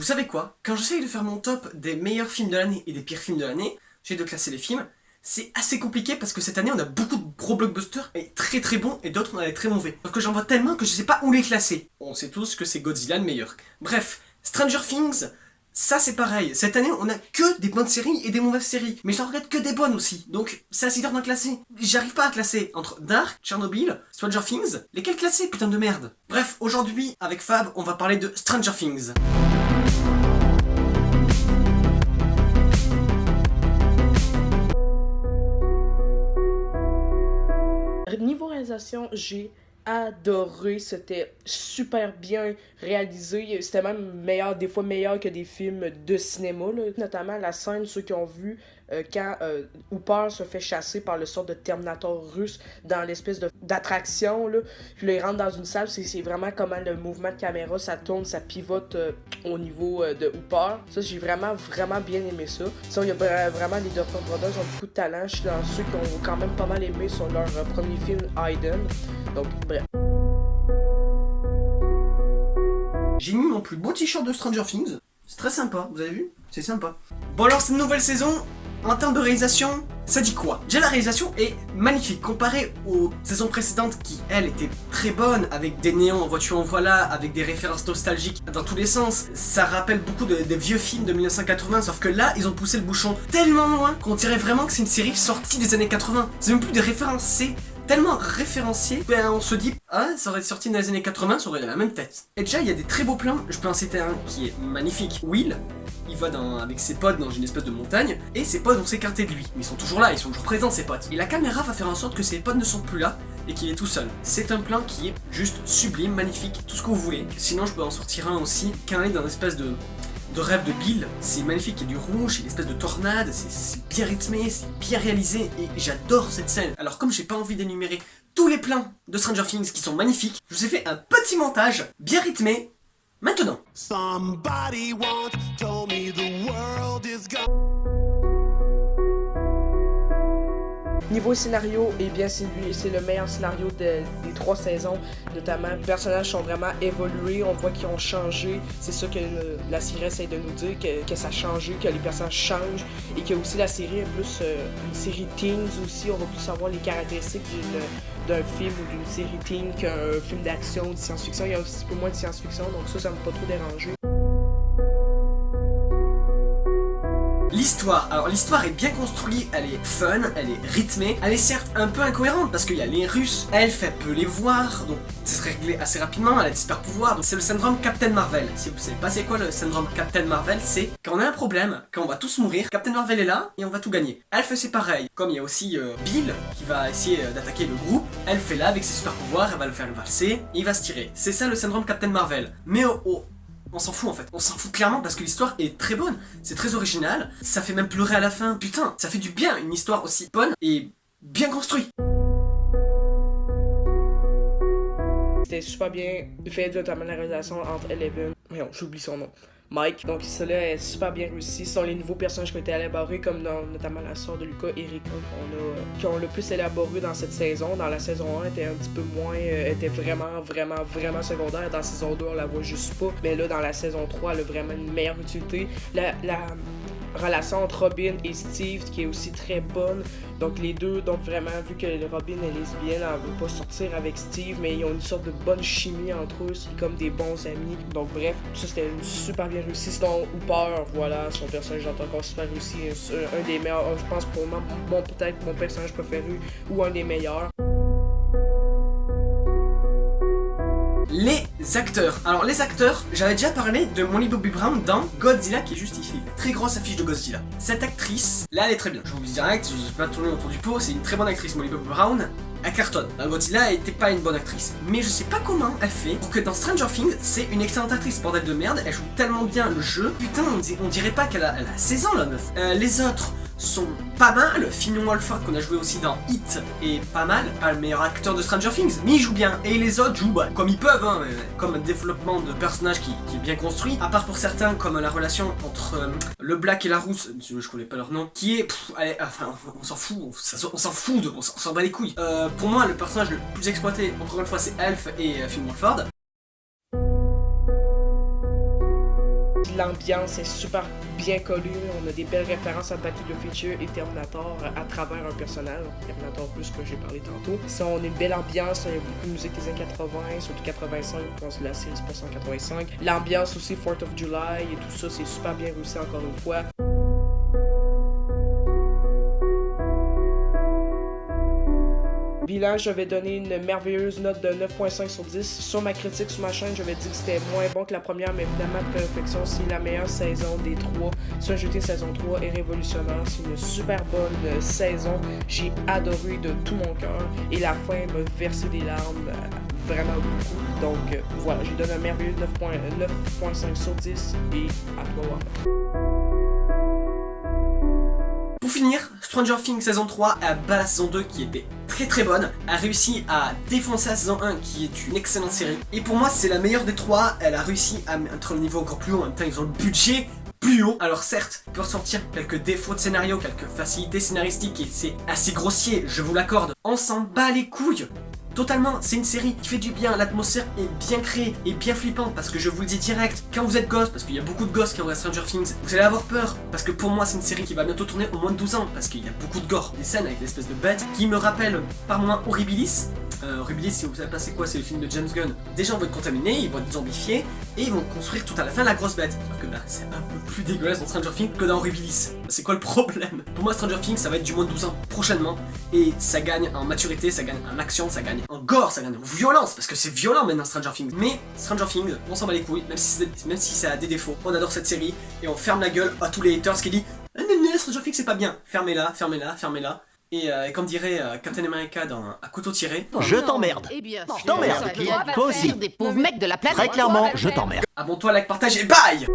Vous savez quoi? Quand j'essaye de faire mon top des meilleurs films de l'année et des pires films de l'année, j'essaie de classer les films, c'est assez compliqué parce que cette année on a beaucoup de gros blockbusters et très très bons et d'autres on a des très mauvais. Donc j'en vois tellement que je sais pas où les classer. On sait tous que c'est Godzilla le meilleur. Bref, Stranger Things, ça c'est pareil. Cette année on a que des bonnes séries et des mauvaises séries. Mais j'en regarde que des bonnes aussi. Donc c'est assez dur d'en classer. J'arrive pas à classer entre Dark, Chernobyl, Stranger Things. Lesquels classer, putain de merde. Bref, aujourd'hui avec Fab on va parler de Stranger Things. Niveau réalisation, j'ai adoré, c'était super bien réalisé, c'était même meilleur, des fois meilleur que des films de cinéma, là. Notamment la scène, ceux qui ont vu quand Hooper se fait chasser par le sort de Terminator russe dans l'espèce d'attraction, là. Puis là, il rentre dans une salle, c'est vraiment comment le mouvement de caméra, ça tourne, ça pivote au niveau de Hooper. Ça, j'ai vraiment bien aimé ça. Sinon, il y a vraiment les Duffer Brothers ont beaucoup de talent. Je suis dans ceux qui ont quand même pas mal aimé sur leur premier film, Hayden. Donc, bref. J'ai mis mon plus beau t-shirt de Stranger Things. C'est très sympa, vous avez vu? C'est sympa. Bon alors, cette nouvelle saison, en termes de réalisation, ça dit quoi? Déjà la réalisation est magnifique, comparée aux saisons précédentes qui, elles, étaient très bonnes, avec des néons en voiture en voilà, avec des références nostalgiques dans tous les sens. Ça rappelle beaucoup des vieux films de 1980, sauf que là, ils ont poussé le bouchon tellement loin qu'on dirait vraiment que c'est une série sortie des années 80. C'est même plus des références, c'est tellement référencié, ben on se dit, ah, ça aurait été sorti dans les années 80, ça aurait la même tête. Et déjà, il y a des très beaux plans, je peux en citer un qui est magnifique. Will, il va avec ses potes dans une espèce de montagne, et ses potes vont s'écarter de lui. Mais ils sont toujours là, ils sont toujours présents, ses potes. Et la caméra va faire en sorte que ses potes ne sont plus là, et qu'il est tout seul. C'est un plan qui est juste sublime, magnifique, tout ce que vous voulez. Sinon, je peux en sortir un aussi, quand il est dans une espèce de rêve de Bill, c'est magnifique, il y a du rouge, il y a une espèce de tornade, c'est bien rythmé, c'est bien réalisé, et j'adore cette scène. Alors comme j'ai pas envie d'énumérer tous les plans de Stranger Things qui sont magnifiques, je vous ai fait un petit montage bien rythmé, maintenant. Somebody once told me the world is gone. Niveau scénario, eh bien c'est le meilleur scénario des 3 saisons, notamment. Les personnages sont vraiment évolués, on voit qu'ils ont changé. C'est ça que la série essaie de nous dire, que ça a changé, que les personnages changent, et que aussi la série est plus une série teens aussi. On va plus savoir les caractéristiques d'un film ou d'une série teen qu'un film d'action ou de science-fiction. Il y a aussi un peu moins de science-fiction, donc ça m'a pas trop dérangé. L'histoire, alors l'histoire est bien construite, elle est fun, elle est rythmée, elle est certes un peu incohérente parce qu'il y a les Russes, elle peut les voir, donc c'est réglé assez rapidement, elle a des super pouvoirs, donc c'est le syndrome Captain Marvel. Si vous savez pas c'est quoi le syndrome Captain Marvel, c'est quand on a un problème, quand on va tous mourir, Captain Marvel est là et on va tout gagner. Elf c'est pareil, comme il y a aussi Bill qui va essayer d'attaquer le groupe, elle fait là avec ses super pouvoirs, elle va le faire le valser, et il va se tirer. C'est ça le syndrome Captain Marvel. Mais on s'en fout en fait, on s'en fout clairement parce que l'histoire est très bonne, c'est très original, ça fait même pleurer à la fin, putain, ça fait du bien une histoire aussi bonne et bien construite. C'était super bien fait, notamment la réalisation entre Eleven, j'oublie son nom, Mike. Donc cela est super bien réussi. Ce sont les nouveaux personnages qui ont été élaborés, comme notamment la sœur de Lucas, Erika, qui ont le plus élaboré dans cette saison. Dans la saison 1, était un petit peu moins, était vraiment secondaire. Dans la saison 2, on la voit juste pas. Mais là, dans la saison 3, elle a vraiment une meilleure utilité. La relation entre Robin et Steve qui est aussi très bonne. Donc les deux, donc vraiment, vu que Robin est lesbienne, elle veut pas sortir avec Steve, mais ils ont une sorte de bonne chimie entre eux, c'est comme des bons amis. Donc bref, ça c'était super bien réussi. Sinon, Hooper, voilà, son personnage est encore super réussi, un des meilleurs, je pense pour moi, peut-être mon personnage préféré ou un des meilleurs. Les acteurs. Alors les acteurs, j'avais déjà parlé de Molly Bobby Brown dans Godzilla qui est juste ici. Très grosse affiche de Godzilla. Cette actrice, là elle est très bien. Je vous le dis direct, je vais pas tourner autour du pot, c'est une très bonne actrice Molly Bobby Brown. Elle cartonne. Godzilla était pas une bonne actrice. Mais je sais pas comment elle fait pour que dans Stranger Things, c'est une excellente actrice. Bordel de merde, elle joue tellement bien le jeu. Putain, on dirait pas qu'elle a 16 ans la meuf. Les autres sont pas mal. Finn Wolfhard qu'on a joué aussi dans Hit est pas mal, pas le meilleur acteur de Stranger Things, mais il joue bien. Et les autres jouent comme ils peuvent, hein, comme un développement de personnage qui est bien construit. À part pour certains, comme la relation entre le Black et la Rousse, je connais pas leur nom, qui est, on s'en fout, on s'en bat les couilles. Pour moi, le personnage le plus exploité, encore une fois, c'est Elf et Finn Wolfhard. l'ambiance est super bien collue. On a des belles références à Back to the Future et Terminator à travers un personnage. Terminator plus que j'ai parlé tantôt. On a une belle ambiance, il y a beaucoup de musique des années 80, surtout 85, je pense que la série se passe en 85. L'ambiance aussi, 4th of July et tout ça, c'est super bien réussi encore une fois. Bilan, je vais donner une merveilleuse note de 9.5 sur 10. Sur ma critique sur ma chaîne, je vais dire que c'était moins bon que la première, mais évidemment, après réflexion, c'est la meilleure saison des trois. Stranger Things saison 3 est révolutionnaire. C'est une super bonne saison. J'ai adoré de tout mon cœur. Et la fin m'a versé des larmes vraiment beaucoup. Donc voilà, j'ai donné un merveilleux 9.5 sur 10. Et à toi, Warren. Pour finir, Stranger Things saison 3 a battu la saison 2 qui était très bonne, a réussi à défoncer la saison 1 qui est une excellente série. Et pour moi c'est la meilleure des trois, elle a réussi à mettre le niveau encore plus haut, en même temps ils ont le budget plus haut. Alors certes, il peut ressortir quelques défauts de scénario, quelques facilités scénaristiques et c'est assez grossier, je vous l'accorde. On s'en bat les couilles. Totalement, c'est une série qui fait du bien, l'atmosphère est bien créée et bien flippante parce que je vous le dis direct, quand vous êtes gosse, parce qu'il y a beaucoup de gosses qui regardent Stranger Things, vous allez avoir peur parce que pour moi c'est une série qui va bientôt tourner au moins de 12 ans parce qu'il y a beaucoup de gore, des scènes avec l'espèce de bête qui me rappellent par moments Horribilis. Horribilis, si vous savez pas c'est quoi, c'est le film de James Gunn. Des gens vont être contaminés, ils vont être zombifiés et ils vont construire tout à la fin la grosse bête. Sauf que c'est un peu plus dégueulasse dans Stranger Things que dans Horribilis. C'est quoi le problème? Pour moi Stranger Things ça va être du moins de 12 ans prochainement et ça gagne en maturité, ça gagne en action, ça gagne en gore, ça gagne en violence parce que c'est violent maintenant Stranger Things. Mais Stranger Things, on s'en bat les couilles, même si ça a des défauts. On adore cette série et on ferme la gueule à tous les haters qui disent Stranger Things c'est pas bien. Fermez-la, fermez-la, fermez-la. Et comme dirait Captain America dans À couteau tiré, je t'emmerde. Eh bien, Je t'emmerde. Toi aussi. des pauvres mecs de la planète. Très clairement, je t'emmerde. abonne-toi, like, partage et bye.